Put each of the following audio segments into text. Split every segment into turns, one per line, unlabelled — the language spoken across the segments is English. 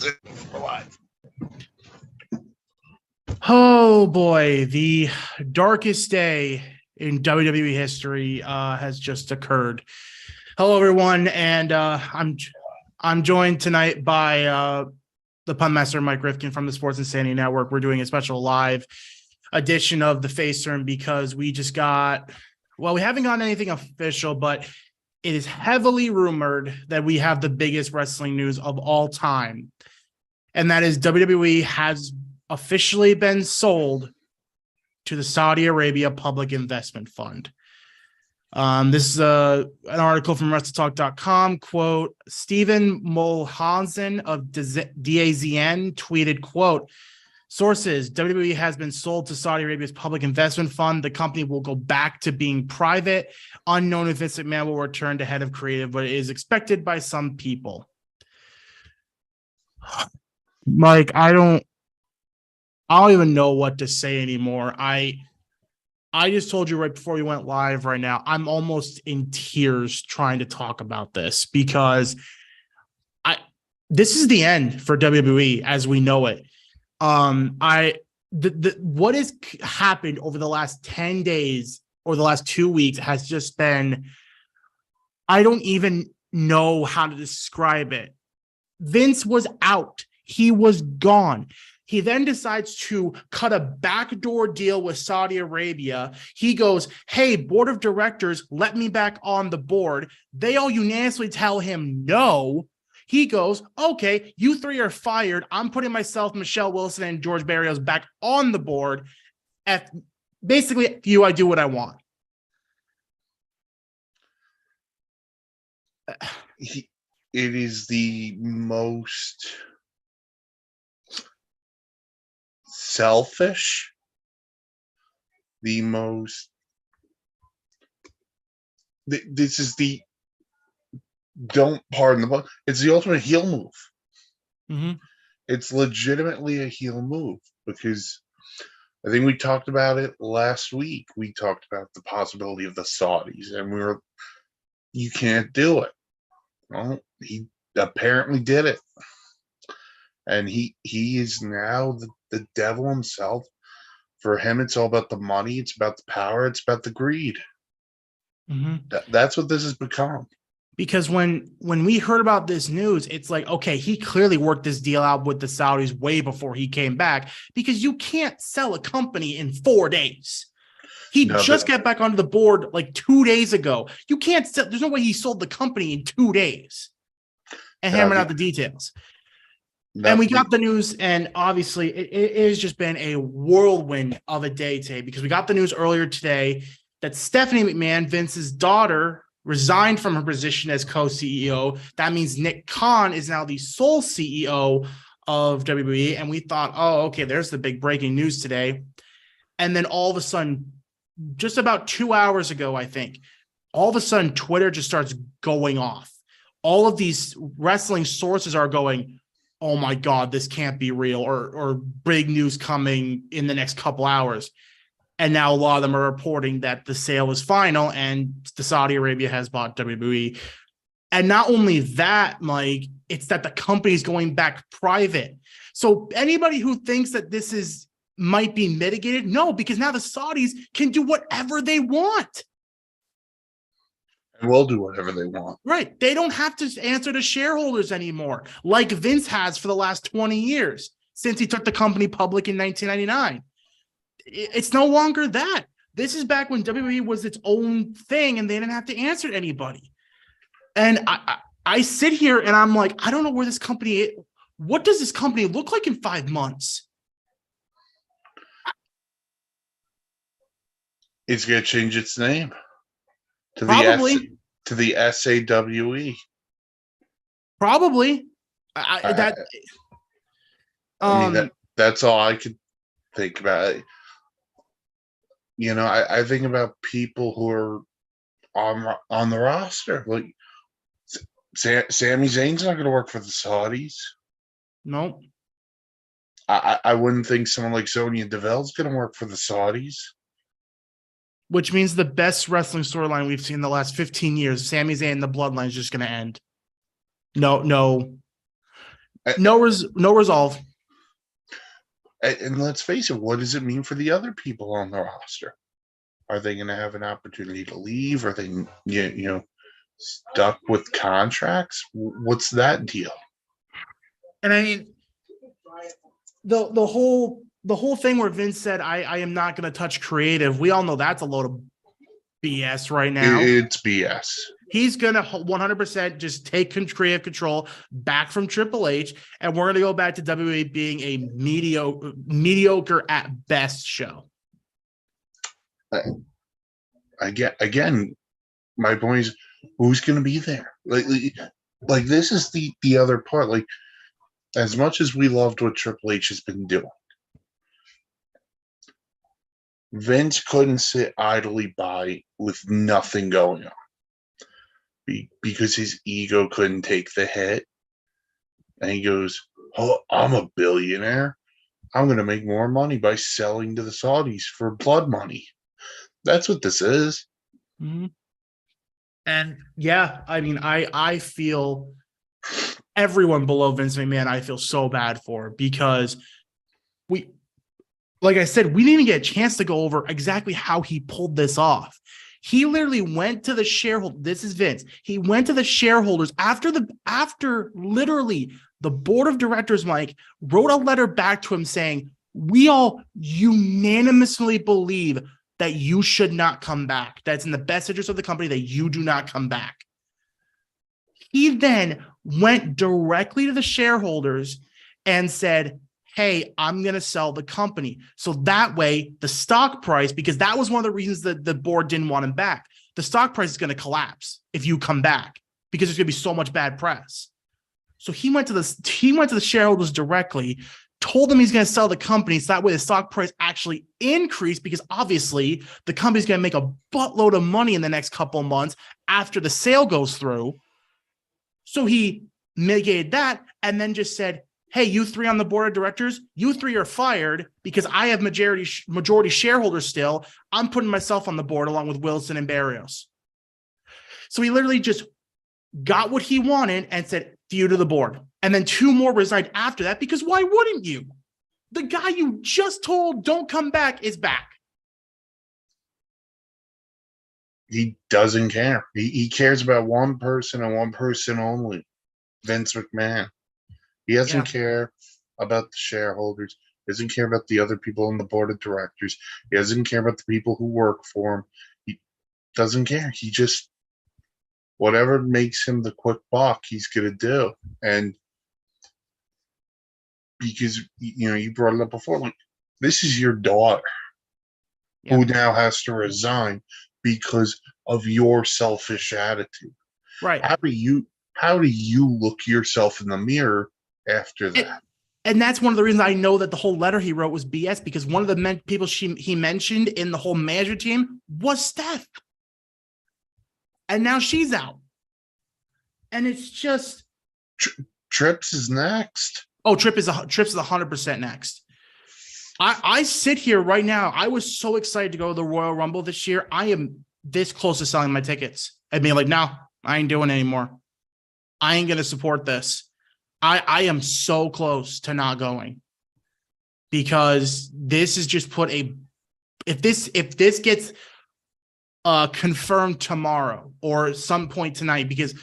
We're live.
Oh boy, the darkest day in WWE history has just occurred. Hello, everyone, and I'm joined tonight by the pun master Mike Rifkin from the Sports Insanity Network. We're doing a special live edition of the Face Turn because we haven't gotten anything official, but it is heavily rumored that we have the biggest wrestling news of all time, and that is WWE has officially been sold to the Saudi Arabia Public Investment Fund. This is an article from WrestleTalk.com. Quote, Stephen Mulhausen of DAZN tweeted, quote, sources, WWE has been sold to Saudi Arabia's Public Investment Fund. The company will go back to being private. Unknown if Vince McMahon will return to head of creative, but it is expected by some people. Mike, I don't even know what to say anymore. I just told you right before we went live right now, I'm almost in tears trying to talk about this because this is the end for WWE as we know it. What has happened over the last 10 days or the last 2 weeks has just been, I don't even know how to describe it. Vince was out. He was gone. He then decides to cut a backdoor deal with Saudi Arabia. He goes, hey, board of directors, let me back on the board. They all unanimously tell him no. He goes, okay, you three are fired. I'm putting myself, Michelle Wilson, and George Barrios back on the board. Basically, I do what I want.
It is the most selfish, this is the, don't pardon the pun, it's the ultimate heel move.
Mm-hmm.
It's legitimately a heel move because I think we talked about it last week. We talked about the possibility of the Saudis, and you can't do it. Well, he apparently did it. And he is now the devil himself. For him, it's all about the money. It's about the power. It's about the greed.
Mm-hmm.
That's what this has become.
Because when we heard about this news, it's like, okay, he clearly worked this deal out with the Saudis way before he came back because you can't sell a company in 4 days. He just got back onto the board like 2 days ago. You can't sell. There's no way he sold the company in 2 days and hammered out the details. And we got the news, and obviously it has just been a whirlwind of a day today because we got the news earlier today that Stephanie McMahon, Vince's daughter, resigned from her position as co-CEO. That means Nick Khan is now the sole CEO of WWE. And we thought, oh, okay, there's the big breaking news today. And then all of a sudden, just about 2 hours ago, I think, all of a sudden Twitter just starts going off. All of these wrestling sources are going, oh my God, this can't be real, or big news coming in the next couple hours. And now a lot of them are reporting that the sale is final and the Saudi Arabia has bought WWE. And not only that, Mike, it's that the company is going back private. So anybody who thinks that this might be mitigated, no, because now the Saudis can do whatever they want.
And will do whatever they want.
Right. They don't have to answer to shareholders anymore, like Vince has for the last 20 years since he took the company public in 1999. It's no longer that. This is back when WWE was its own thing and they didn't have to answer to anybody. And I sit here and I'm like, I don't know where this company is. What does this company look like in 5 months?
It's going to change its name. To
Probably.
the SAWE.
Probably.
That's all I could think about. You know, I think about people who are on the roster. Like Sami Zayn's not going to work for the Saudis.
No.
I wouldn't think someone like Sonya Deville's going to work for the Saudis.
Which means the best wrestling storyline we've seen in the last 15 years, Sami Zayn and the Bloodline, is just going to end. No. No resolve.
And let's face it, what does it mean for the other people on the roster? Are they going to have an opportunity to leave? Are they, stuck with contracts? What's that deal?
And I mean, the whole thing where Vince said, I am not going to touch creative. We all know that's a load of BS right now.
It's BS.
He's going to 100% just take creative control back from Triple H, and we're going to go back to WWE being a mediocre at best show.
Again, my point is, who's going to be there? Like this is the other part. Like, as much as we loved what Triple H has been doing, Vince couldn't sit idly by with nothing going on because his ego couldn't take the hit. And he goes, "Oh, I'm a billionaire. I'm going to make more money by selling to the Saudis for blood money." That's what this is.
Mm-hmm. And yeah, I mean, I feel everyone below Vince McMahon, I feel so bad for, because like I said, we didn't even get a chance to go over exactly how he pulled this off. He literally went to the shareholders. This is Vince. He went to the shareholders after literally the board of directors, Mike, wrote a letter back to him saying, we all unanimously believe that you should not come back. That's in the best interest of the company that you do not come back. He then went directly to the shareholders and said, hey, I'm going to sell the company. So that way the stock price, because that was one of the reasons that the board didn't want him back. The stock price is going to collapse if you come back because there's going to be so much bad press. So he went to the shareholders directly, told them he's going to sell the company. So that way the stock price actually increased, because obviously the company's going to make a buttload of money in the next couple of months after the sale goes through. So he mitigated that and then just said, hey, you three on the board of directors, you three are fired because I have majority shareholders still. I'm putting myself on the board along with Wilson and Barrios. So he literally just got what he wanted and said, you to the board. And then two more resigned after that, because why wouldn't you? The guy you just told don't come back is back.
He doesn't care. He cares about one person and one person only, Vince McMahon. He doesn't care about the shareholders. He doesn't care about the other people on the board of directors. He doesn't care about the people who work for him. He doesn't care. He just, whatever makes him the quick buck, he's going to do. And because, you brought it up before, like, this is your daughter who now has to resign because of your selfish attitude.
Right.
How do you look yourself in the mirror after that?
And that's one of the reasons I know that the whole letter he wrote was BS, because one of the people he mentioned in the whole management team was Steph. And now she's out. And it's just...
Trips is next.
Oh, Trips is 100% next. I sit here right now. I was so excited to go to the Royal Rumble this year. I am this close to selling my tickets and being like, no, I ain't doing it anymore. I ain't going to support this. I am so close to not going, because this is just if this gets confirmed tomorrow or some point tonight, because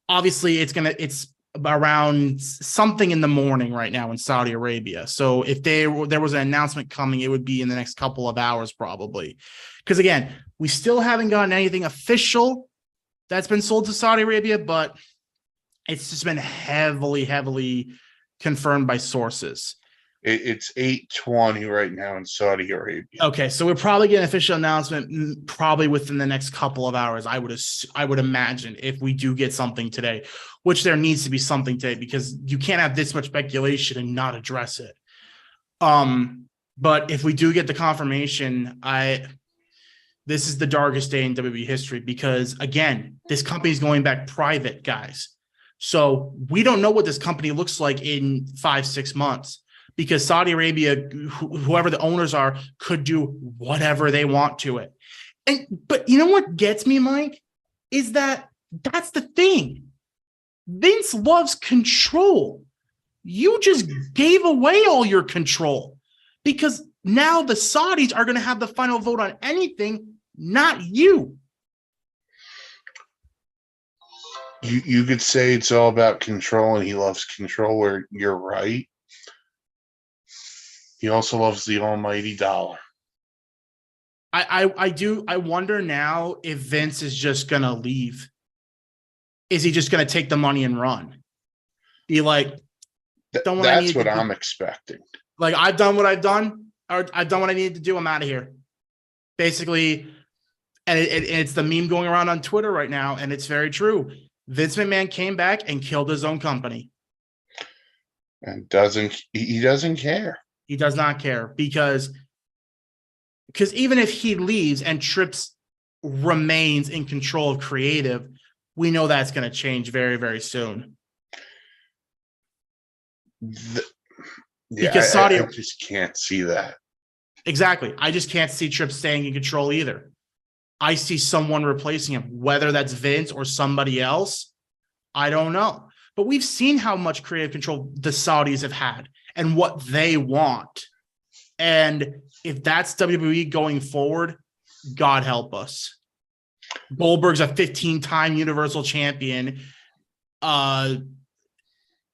obviously it's around something in the morning right now in Saudi Arabia. So if there was an announcement coming, it would be in the next couple of hours probably. Because again, we still haven't gotten anything official that's been sold to Saudi Arabia, but it's just been heavily confirmed by sources.
It's 8:20 right now in Saudi Arabia.
Okay, so we'll probably get an official announcement probably within the next couple of hours. I would imagine, if we do get something today, which there needs to be something today, because you can't have this much speculation and not address it. But if we do get the confirmation, this is the darkest day in WWE history, because again, this company is going back private, guys. So we don't know what this company looks like in 5-6 months, because Saudi Arabia, whoever the owners are, could do whatever they want to it. But you know what gets me, Mike, is that's the thing. Vince loves control. you just gave away all your control, because now the Saudis are going to have the final vote on anything, not you.
You could say it's all about control and he loves control, where you're right. He also loves the almighty dollar.
I do. I wonder now if Vince is just going to leave. Is he just going to take the money and run? Be like,
That's what I'm expecting.
Like, I've done what I've done, or I've done what I needed to do. I'm out of here. Basically, and it's the meme going around on Twitter right now, and it's very true. Vince McMahon came back and killed his own company.
And he doesn't care.
He does not care, because even if he leaves and Trips remains in control of creative, we know that's going to change very, very soon.
Because Saudi, I just can't see that.
Exactly. I just can't see Trips staying in control either. I see someone replacing him, whether that's Vince or somebody else. I don't know. But we've seen how much creative control the Saudis have had and what they want. And if that's WWE going forward, God help us. Goldberg's a 15-time Universal Champion.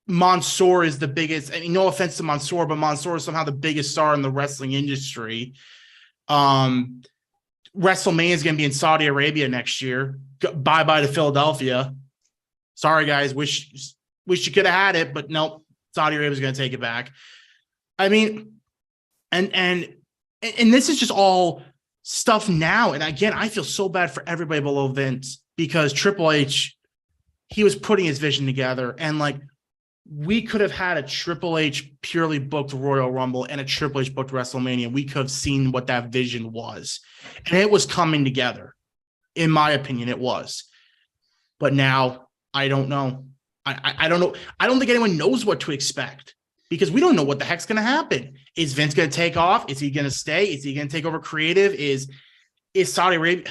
Mansoor is the biggest. I mean, no offense to Mansoor, but Mansoor is somehow the biggest star in the wrestling industry. WrestleMania is going to be in Saudi Arabia next year. Bye-bye to Philadelphia. Sorry, guys. Wish you could have had it, but nope. Saudi Arabia is going to take it back. I mean, and this is just all stuff now. And again, I feel so bad for everybody below Vince, because Triple H, he was putting his vision together, and like, we could have had a Triple H purely booked Royal Rumble and a Triple H booked WrestleMania. We could have seen what that vision was, and it was coming together. In my opinion, it was. But now I don't know. I don't know. I don't think anyone knows what to expect, because we don't know what the heck's going to happen. Is Vince going to take off? Is he going to stay? Is he going to take over creative? Is Saudi Arabia?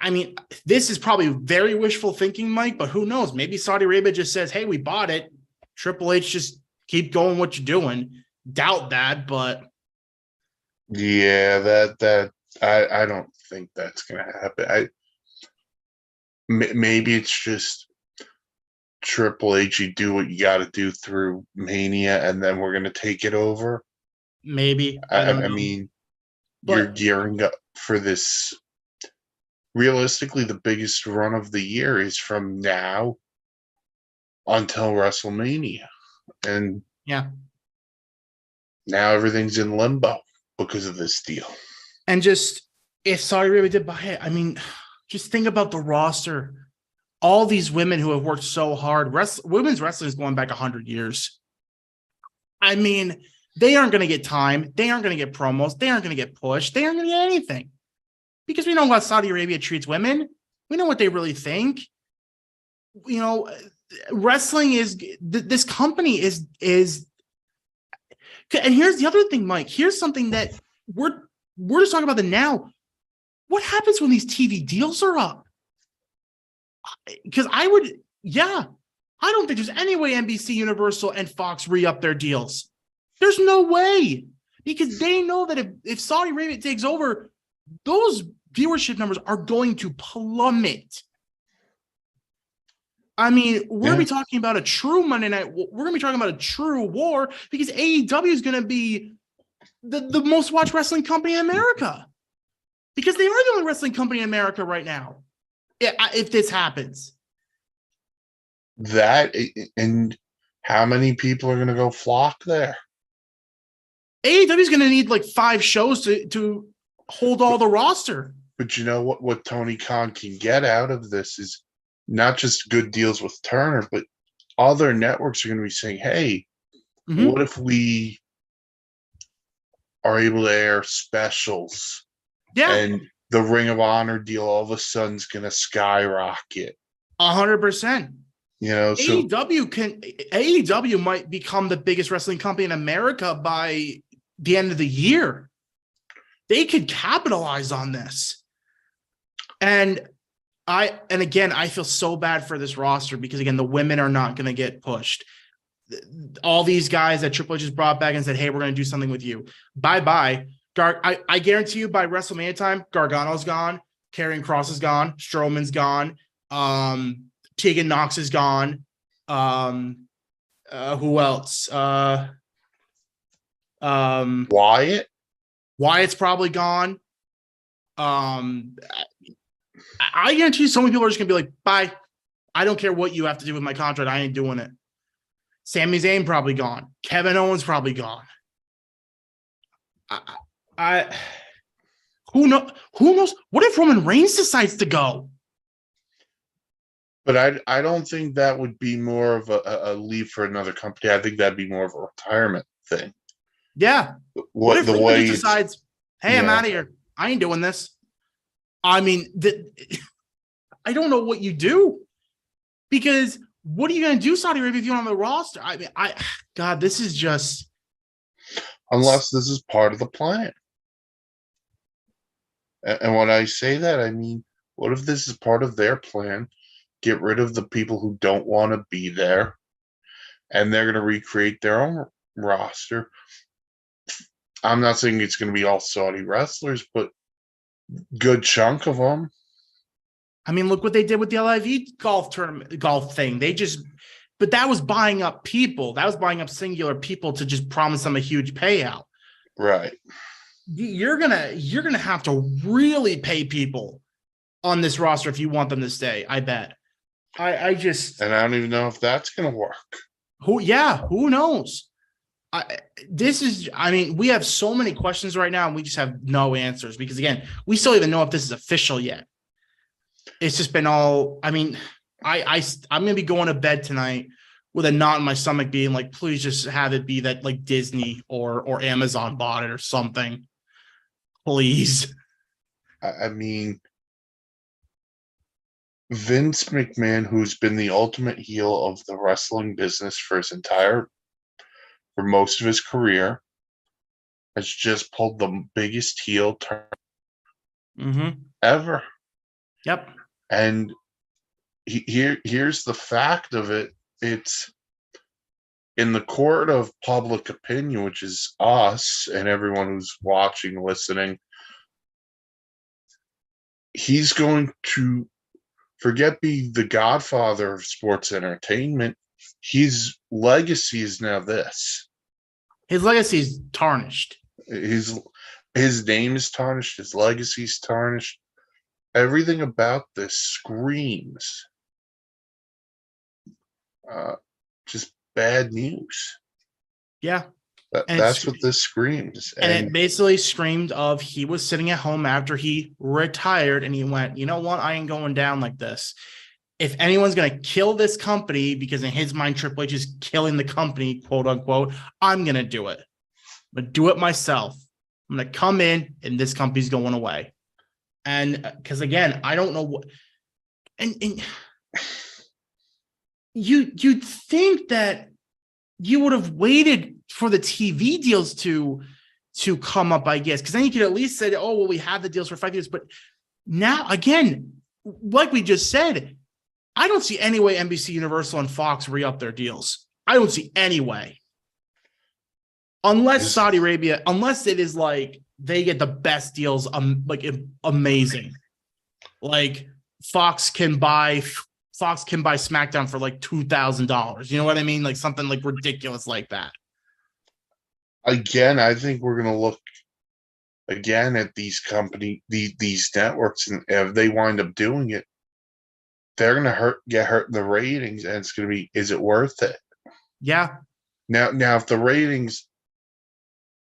I mean, this is probably very wishful thinking, Mike, but who knows? Maybe Saudi Arabia just says, hey, we bought it. Triple H, just keep going what you're doing. Doubt that, but.
Yeah, that I don't think that's going to happen. Maybe it's just Triple H, you do what you got to do through Mania, and then we're going to take it over.
Maybe.
I mean, you're gearing up for this. Realistically, the biggest run of the year is from now until WrestleMania. And
yeah,
now everything's in limbo because of this deal.
And just, if Saudi Arabia did buy it, I mean, just think about the roster. All these women who have worked so hard. Women's wrestling is going back 100 years. I mean, they aren't going to get time. They aren't going to get promos. They aren't going to get pushed. They aren't going to get anything. Because we know how Saudi Arabia treats women. We know what they really think. You know, wrestling is, this company is, and here's the other thing, Mike. Here's something that we're just talking about the now. What happens when these TV deals are up? Because I don't think there's any way NBC, Universal, and Fox re-up their deals. There's no way. Because they know that if Saudi Arabia takes over, those viewership numbers are going to plummet. I mean, we're going to be talking about a true Monday night. We're going to be talking about a true war, because AEW is going to be the most watched wrestling company in America, because they are the only wrestling company in America right now. If this happens.
That, and how many people are going to go flock there?
AEW is going to need like 5 shows to hold all the roster.
But you know what Tony Khan can get out of this is not just good deals with Turner, but other networks are going to be saying, hey, what if we are able to air specials?
Yeah.
And the Ring of Honor deal all of a sudden is going to skyrocket.
100%.
You know, so
AEW might become the biggest wrestling company in America by the end of the year. They could capitalize on this. And again, I feel so bad for this roster, because again, the women are not going to get pushed. all these guys that Triple H just brought back and said, hey, we're going to do something with you. Bye-bye. I guarantee you by WrestleMania time, Gargano's gone, Karrion Kross is gone, Strowman's gone, Tegan Knox is gone. Who else?
Wyatt.
Wyatt's probably gone. I guarantee you so many people are just gonna be like, bye. I don't care what you have to do with my contract. I ain't doing it. Sami Zayn probably gone. Kevin Owens probably gone. Who knows? What if Roman Reigns decides to go?
But I don't think that would be more of a leave for another company. I think that'd be more of a retirement thing.
Yeah. What if
the
Roman
way
just decides, hey, I'm out of here. I ain't doing this. I mean, I don't know what you do, because what are you going to do, Saudi Arabia, if you're on the roster? I mean, God, this is just.
Unless this is part of the plan. And when I say that, I mean, what if this is part of their plan? Get rid of the people who don't want to be there, and they're going to recreate their own roster. I'm not saying it's going to be all Saudi wrestlers, but good chunk of them.
I mean, look what they did with the LIV golf thing. But that was buying up people. That was buying up singular people to just promise them a huge payout.
Right.
You're gonna have to really pay people on this roster if you want them to stay. I bet. And I
don't even know if that's going to work.
Who knows? We have so many questions right now, and we just have no answers, because again, we still even know if this is official yet. It's just been all, I'm going to be going to bed tonight with a knot in my stomach being like, please just have it be that like Disney or Amazon bought it or something. Please.
I mean, Vince McMahon, who's been the ultimate heel of the wrestling business for most of his career, has just pulled the biggest heel turn ever.
Yep.
And here's the fact of it. It's in the court of public opinion, which is us and everyone who's watching, listening. He's going to forget being the godfather of sports entertainment. His legacy is now this.
His legacy is tarnished.
His name is tarnished. His legacy is tarnished. Everything about this screams just bad news.
Yeah.
That's what this screams.
And it basically screamed of he was sitting at home after he retired and he went, you know what? I ain't going down like this. If anyone's going to kill this company, because in his mind, Triple H is killing the company, quote unquote, I'm going to do it. I'm going to do it myself. I'm going to come in and this company's going away. And because again, I don't know what, and you'd think that you would have waited for the TV deals to come up, I guess, because then you could at least say, oh, well, we have the deals for 5 years. But now, again, like we just said, I don't see any way NBC, Universal, and Fox re-up their deals. I don't see any way. Unless Saudi Arabia, unless it is like they get the best deals, like amazing. Like Fox can buy SmackDown for like $2,000. You know what I mean? Like something like ridiculous like that.
Again, I think we're going to look again at these these networks, and if they wind up doing it, they're going to get hurt in the ratings, and it's going to be, is it worth it?
Yeah.
Now, if the ratings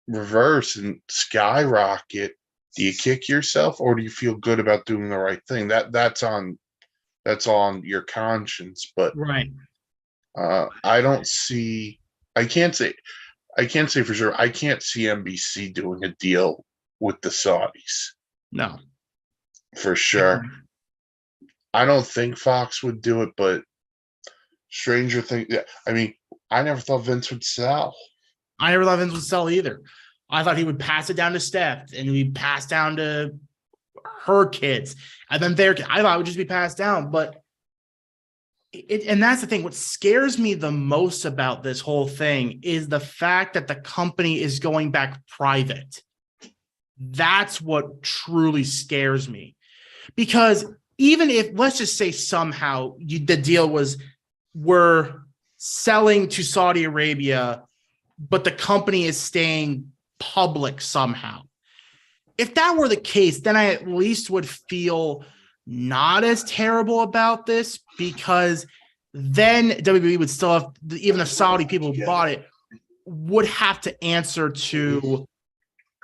reverse and skyrocket, do you kick yourself, or do you feel good about doing the right thing? That's on your conscience. But
right.
I can't say for sure. I can't see NBC doing a deal with the Saudis.
No.
For sure. I don't think Fox would do it, but Stranger Things. Yeah, I mean, I never thought Vince would sell.
I never thought Vince would sell either. I thought he would pass it down to Steph, and he'd pass down to her kids, and then I thought it would just be passed down. But and that's the thing. What scares me the most about this whole thing is the fact that the company is going back private. That's what truly scares me. Because even if, let's just say somehow the deal was we're selling to Saudi Arabia, but the company is staying public somehow. If that were the case, then I at least would feel not as terrible about this, because then WWE would still have, even the Saudi people who bought it would have to answer to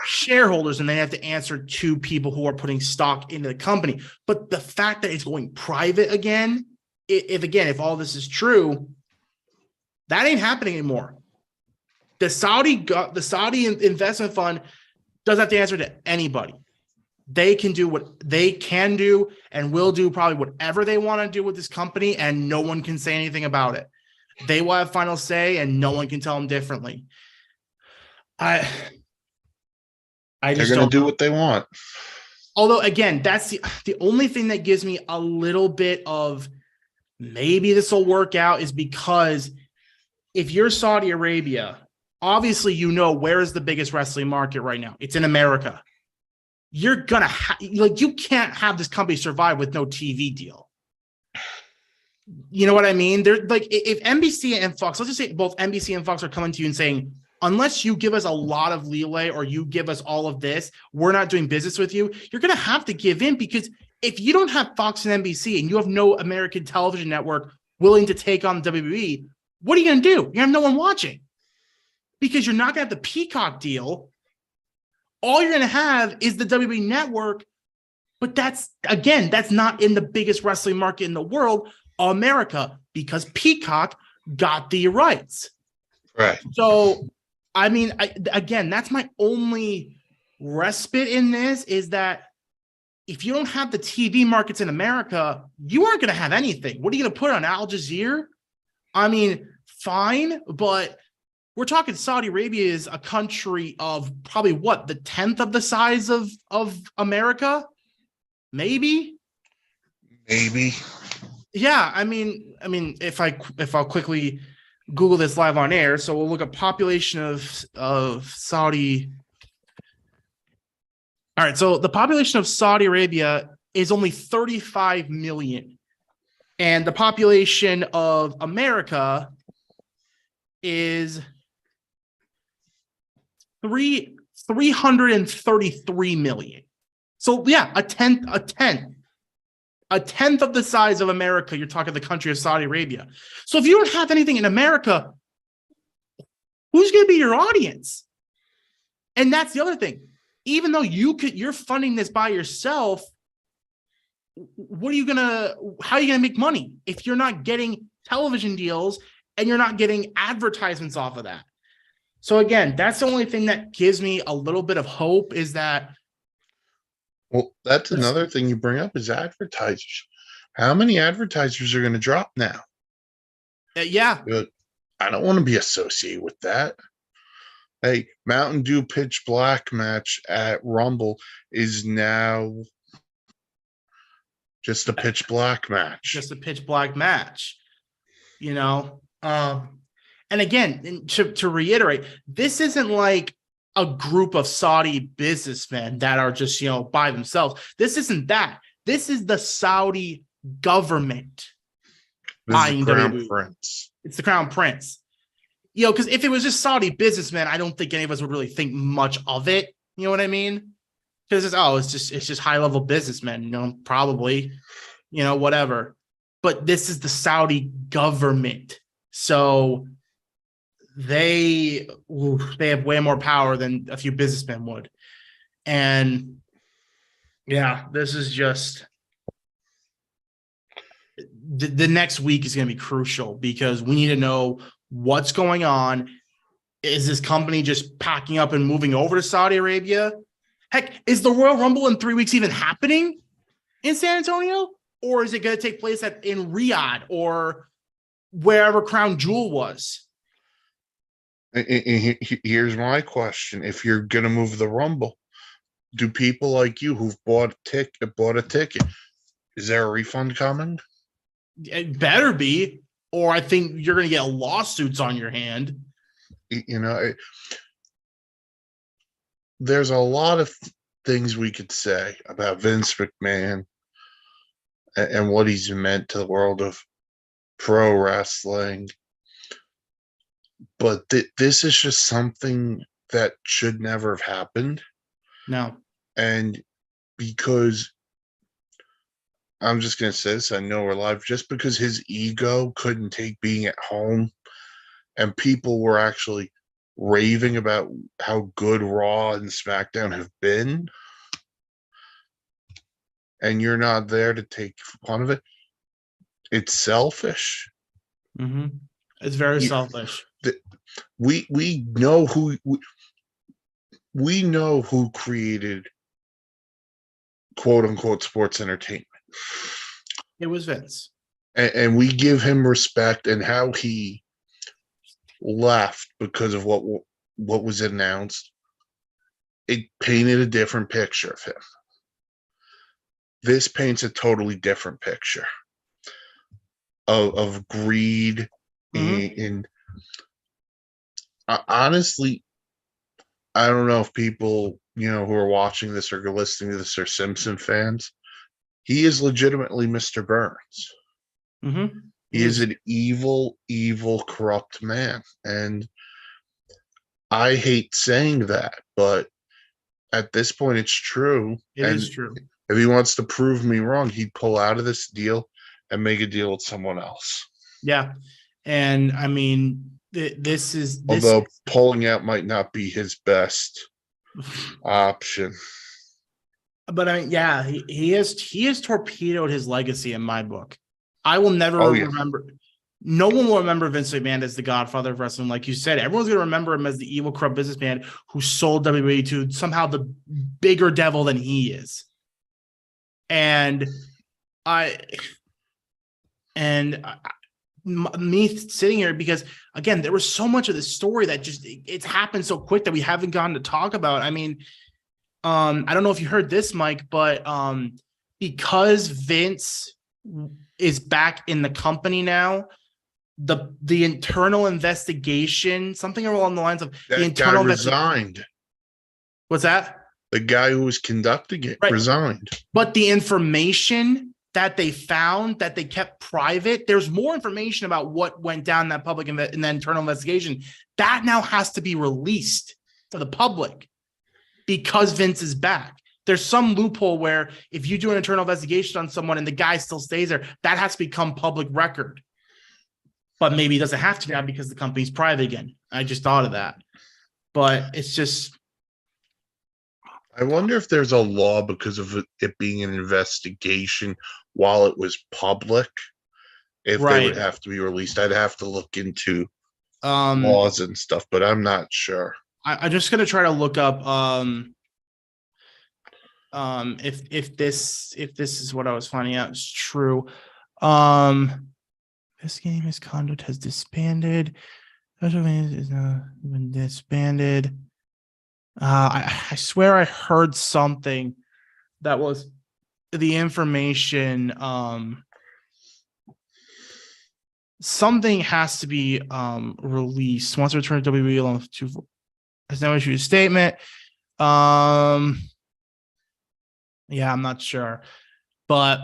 shareholders, and they have to answer to people who are putting stock into the company. But the fact that it's going private again, if all this is true, that ain't happening anymore. The Saudi investment fund doesn't have to answer to anybody. They can do what they can do and will do probably whatever they want to do with this company, and no one can say anything about it. They will have final say, and no one can tell them differently. I just
They're going to do what they want.
Although, again, that's the only thing that gives me a little bit of maybe this will work out, is because if you're Saudi Arabia, obviously, where is the biggest wrestling market right now? It's in America. You're going to you can't have this company survive with no TV deal. You know what I mean? They're like, if NBC and Fox, let's just say both NBC and Fox are coming to you and saying, unless you give us a lot of leeway or you give us all of this, we're not doing business with you. You're going to have to give in, because if you don't have Fox and NBC and you have no American television network willing to take on WWE, what are you going to do? You have no one watching, because you're not going to have the Peacock deal. All you're going to have is the WWE network. But that's not in the biggest wrestling market in the world, America, because Peacock got the rights.
Right.
So, I mean, that's my only respite in this, is that if you don't have the TV markets in America, you aren't going to have anything. What are you going to put on Al Jazeera? I mean, fine, but we're talking Saudi Arabia is a country of probably the 10th of the size of America? Maybe. Yeah, I mean, if I'll quickly Google this live on air, so we'll look at population of Saudi. All right, so the population of Saudi Arabia is only 35 million, and the population of America is 333 million. So yeah, a tenth of the size of America. You're talking the country of Saudi Arabia. So if you don't have anything in America, who's going to be your audience? And that's the other thing. Even though you're funding this by yourself, how are you gonna make money if you're not getting television deals and you're not getting advertisements off of that? So again, that's the only thing that gives me a little bit of hope, is that.
Well, that's another thing you bring up, is advertisers. How many advertisers are going to drop now?
Yeah.
I don't want to be associated with that. Hey, Mountain Dew Pitch Black match at Rumble is now just a pitch black match.
Just a pitch black match. And again, to reiterate, this isn't like a group of Saudi businessmen that are just, by themselves. This isn't that. This is the Saudi government buying WWE. Prince. It's the Crown Prince. Because if it was just Saudi businessmen, I don't think any of us would really think much of it. You know what I mean? Because it's just high level businessmen, probably, whatever. But this is the Saudi government, so they have way more power than a few businessmen would. And yeah, this is just the next week is going to be crucial, because we need to know what's going on. Is this company just packing up and moving over to Saudi Arabia? Heck, is the Royal Rumble in 3 weeks even happening in San Antonio? Or is it going to take place in Riyadh or wherever Crown Jewel was?
Here's my question. If you're going to move the Rumble, do people like you who've bought a ticket, is there a refund coming?
It better be, or I think you're going to get lawsuits on your hand.
You know, there's a lot of things we could say about Vince McMahon and what he's meant to the world of pro wrestling. But this is just something that should never have happened.
No.
And because I'm just going to say this, I know we're live, just because his ego couldn't take being at home and people were actually raving about how good Raw and SmackDown have been, and you're not there to take fun of it, it's selfish.
Mm-hmm. It's very selfish.
We know we know who created quote unquote sports entertainment.
It was Vince.
And we give him respect, and how he left because of what was announced, it painted a different picture of him. This paints a totally different picture of greed. Mm-hmm. And honestly, I don't know if people, you know, who are watching this or listening to this are Simpson fans. He is legitimately Mr. Burns.
Mm-hmm.
He is an evil, corrupt man. And I hate saying that, but at this point, it's true.
It is true.
If he wants to prove me wrong, he'd pull out of this deal and make a deal with someone else.
Yeah. And I mean, this is...
Although pulling out might not be his best option.
But I mean, yeah, he has torpedoed his legacy in my book. I will never remember. No one will remember Vince McMahon as the godfather of wrestling. Like you said, everyone's going to remember him as the evil, corrupt businessman who sold WWE to somehow the bigger devil than he is. Me sitting here, because again, there was so much of this story that just, it's happened so quick that we haven't gotten to talk about. I mean, I don't know if you heard this, Mike, but because Vince is back in the company now, the internal investigation, something along the lines of
that
the internal
guy resigned.
What's that?
The guy who was conducting it resigned.
But the information that they found, that they kept private, there's more information about what went down in that public in that internal investigation that now has to be released to the public because Vince is back. There's some loophole where if you do an internal investigation on someone and the guy still stays there, that has to become public record. But maybe it doesn't have to now because the company's private again. I just thought of that. But it's just...
I wonder if there's a law because of it being an investigation while it was public, if they would have to be released. I'd have to look into laws and stuff, but I'm not sure.
I'm just going to try to look up if this is what I was finding out is true. This game misconduct has disbanded. Is now been disbanded. I swear I heard something that was the information. Something has to be released once returned to WWE along with 2 has now issued a statement. Yeah, I'm not sure, but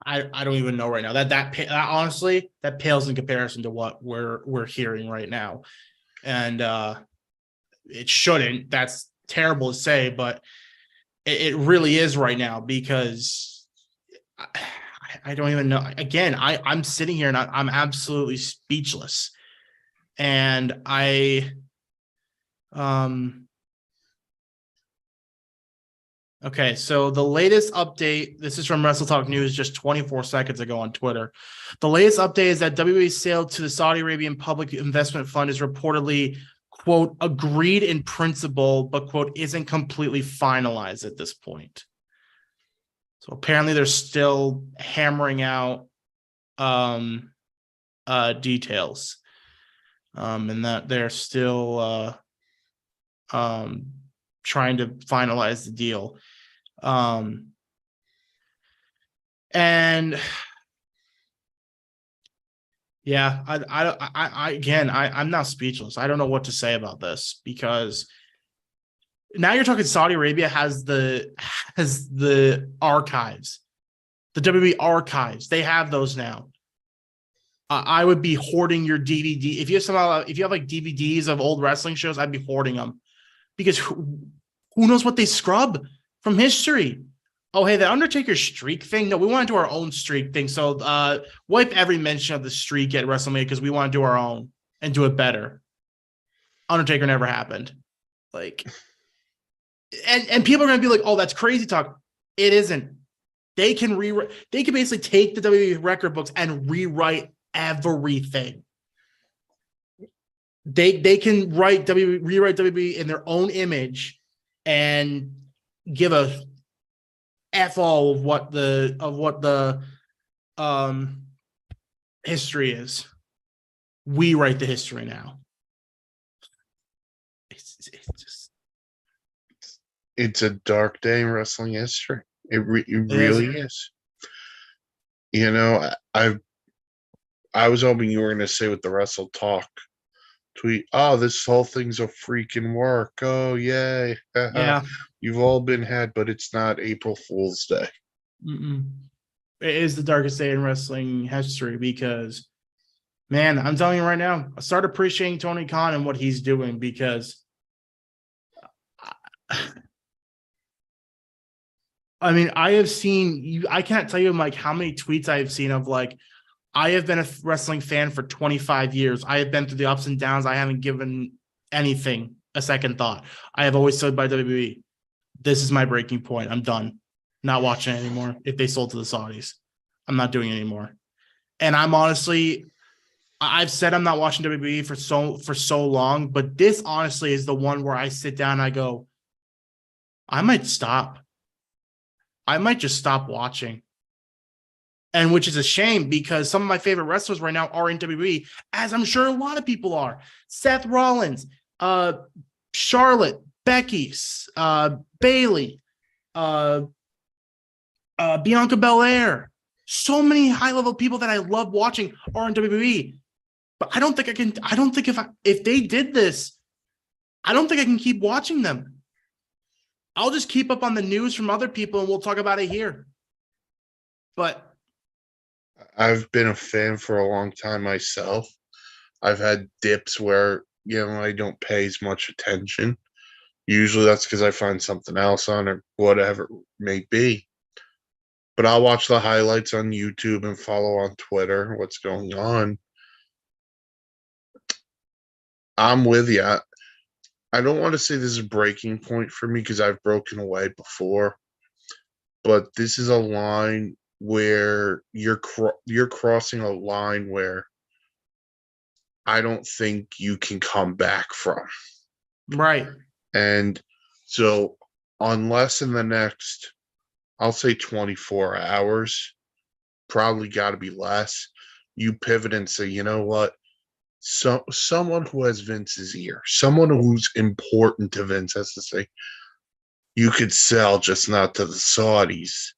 I don't even know right now. That honestly, that pales in comparison to what we're hearing right now, and it shouldn't. That's terrible to say, but it really is right now, because I don't even know. Again, I'm sitting here and I'm absolutely speechless, and okay, so the latest update, this is from Wrestle Talk News just 24 seconds ago on Twitter. The latest update is that WWE's sale to the Saudi Arabian Public Investment Fund is reportedly, quote, agreed in principle, but, quote, isn't completely finalized at this point. So apparently they're still hammering out details, and that they're still trying to finalize the deal. And Yeah, I'm now speechless. I don't know what to say about this because now you're talking Saudi Arabia has the archives, the WWE archives. They have those now. I would be hoarding your DVD if you have like DVDs of old wrestling shows. I'd be hoarding them because who knows what they scrub from history. Oh, hey, the Undertaker streak thing. No, we want to do our own streak thing. So wipe every mention of the streak at WrestleMania because we want to do our own and do it better. Undertaker never happened. Like, and people are gonna be like, oh, that's crazy talk. It isn't. They can rewrite, they can basically take the WWE record books and rewrite everything. They can rewrite WWE in their own image and give a F all of what the history is. We write the history now.
It's a dark day in wrestling history. It really is. You know, I was hoping you were going to say with the Wrestle Talk tweet, oh, this whole thing's a freaking work. Oh, yay.
Yeah.
You've all been had, but it's not April Fool's Day.
Mm-mm. It is the darkest day in wrestling history because, man, I'm telling you right now, I start appreciating Tony Khan and what he's doing because I mean, I have seen you. I can't tell you like how many tweets I have seen of like, I have been a wrestling fan for 25 years. I have been through the ups and downs. I haven't given anything a second thought. I have always stood by WWE. This is my breaking point. I'm done. Not watching it anymore. If they sold to the Saudis, I'm not doing it anymore. And I'm honestly, I've said I'm not watching WWE for so long, but this honestly is the one where I sit down and I go, I might stop. I might just stop watching. And which is a shame because some of my favorite wrestlers right now are in WWE, as I'm sure a lot of people are. Seth Rollins, Charlotte, Becky, Bayley, Bianca Belair. So many high-level people that I love watching are in WWE. But I don't think if they did this, I don't think I can keep watching them. I'll just keep up on the news from other people and we'll talk about it here. But
I've been a fan for a long time myself. I've had dips where, I don't pay as much attention. Usually that's because I find something else on or whatever it may be. But I'll watch the highlights on YouTube and follow on Twitter what's going on. I'm with you. I don't want to say this is a breaking point for me because I've broken away before, but this is a line where you're crossing a line where I don't think you can come back from.
Right.
And so unless in the next, I'll say 24 hours, probably got to be less, you pivot and say, you know what? So someone who has Vince's ear, someone who's important to Vince has to say, you could sell, just not to the Saudis.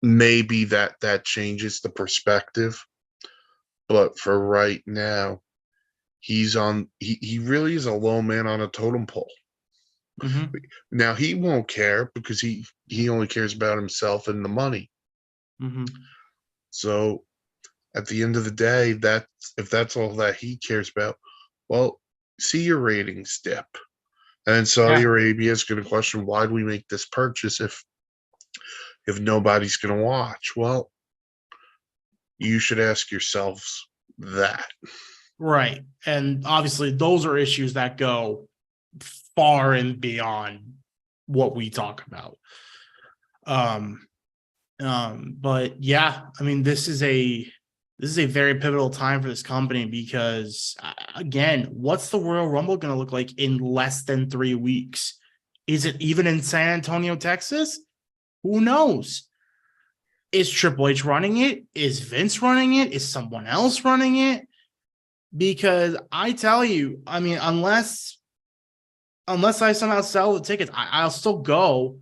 Maybe that changes the perspective. But for right now, he really is a low man on a totem pole.
Mm-hmm.
Now he won't care because he only cares about himself and the money.
Mm-hmm.
So at the end of the day, if that's all that he cares about, well, see your ratings dip. And Saudi Arabia is going to question, why do we make this purchase if nobody's going to watch? Well, you should ask yourselves that.
Right. And obviously those are issues that go far and beyond what we talk about. But yeah, I mean, this is a very pivotal time for this company because again, what's the Royal Rumble going to look like in less than 3 weeks? Is it even in San Antonio, Texas? Who knows? Is Triple H running it? Is Vince running it? Is someone else running it? Because I tell you, I mean, unless I somehow sell the tickets, I'll still go.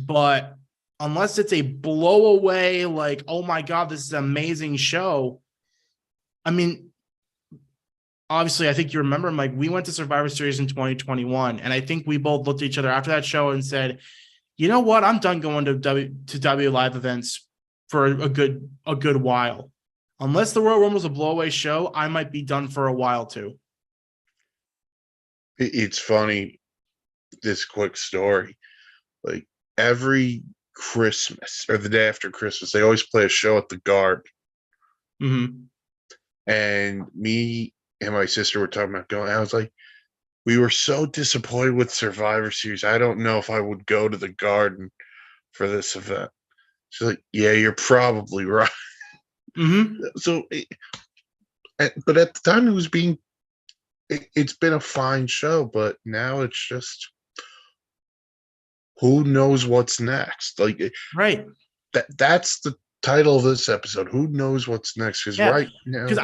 But unless it's a blow away, like, oh my God, this is an amazing show, I mean, obviously, I think you remember, Mike, we went to Survivor Series in 2021, and I think we both looked at each other after that show and said, you know what? I'm done going to W live events for a good while. Unless the Royal Rumble was a blowaway show, I might be done for a while too.
It's funny, this quick story. Like every Christmas or the day after Christmas, they always play a show at the Guard.
Mm-hmm.
And me and my sister were talking about going. I was like, we were so disappointed with Survivor Series. I don't know if I would go to the Garden for this event. She's like, yeah, you're probably right.
Mm-hmm.
So, but at the time, it's been a fine show, but now it's just, who knows what's next? Like,
Right.
that's the title of this episode. Who knows what's next? Because right now,
because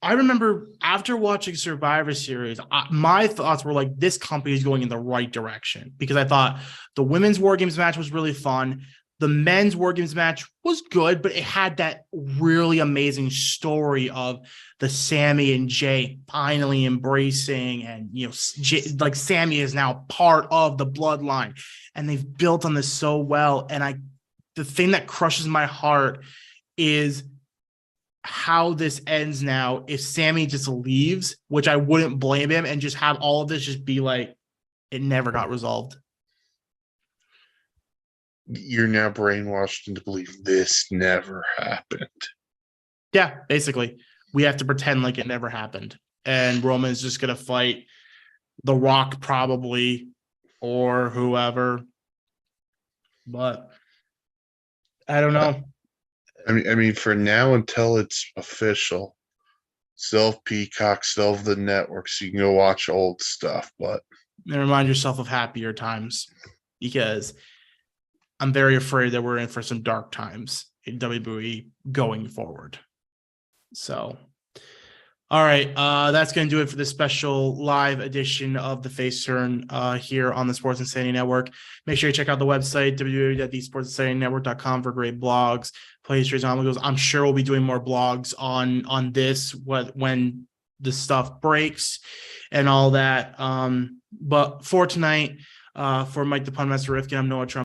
I remember after watching Survivor Series, my thoughts were like, this company is going in the right direction, because I thought the women's War Games match was really fun. The men's War Games match was good, but it had that really amazing story of the Sammy and Jay finally embracing, and like Sammy is now part of the bloodline, and they've built on this so well. And the thing that crushes my heart is how this ends now. If Sammy just leaves, which I wouldn't blame him, and just have all of this just be like, it never got resolved.
You're now brainwashed into believe this never happened.
Yeah, basically, we have to pretend like it never happened, and Roman's just gonna fight The Rock probably, or whoever. But I don't know.
I mean, for now until it's official, still Peacock, still the network, so you can go watch old stuff. But
And remind yourself of happier times, because I'm very afraid that we're in for some dark times in WWE going forward. So, all right, that's going to do it for this special live edition of the Face Turn here on the Sports Insanity Network. Make sure you check out the website, www.thesportsinsanitynetwork.com, for great blogs, plays, trades, goes. I'm sure we'll be doing more blogs on this when the stuff breaks and all that. But for tonight, for Mike the Pun Master Rifkin, I'm Noah Trump.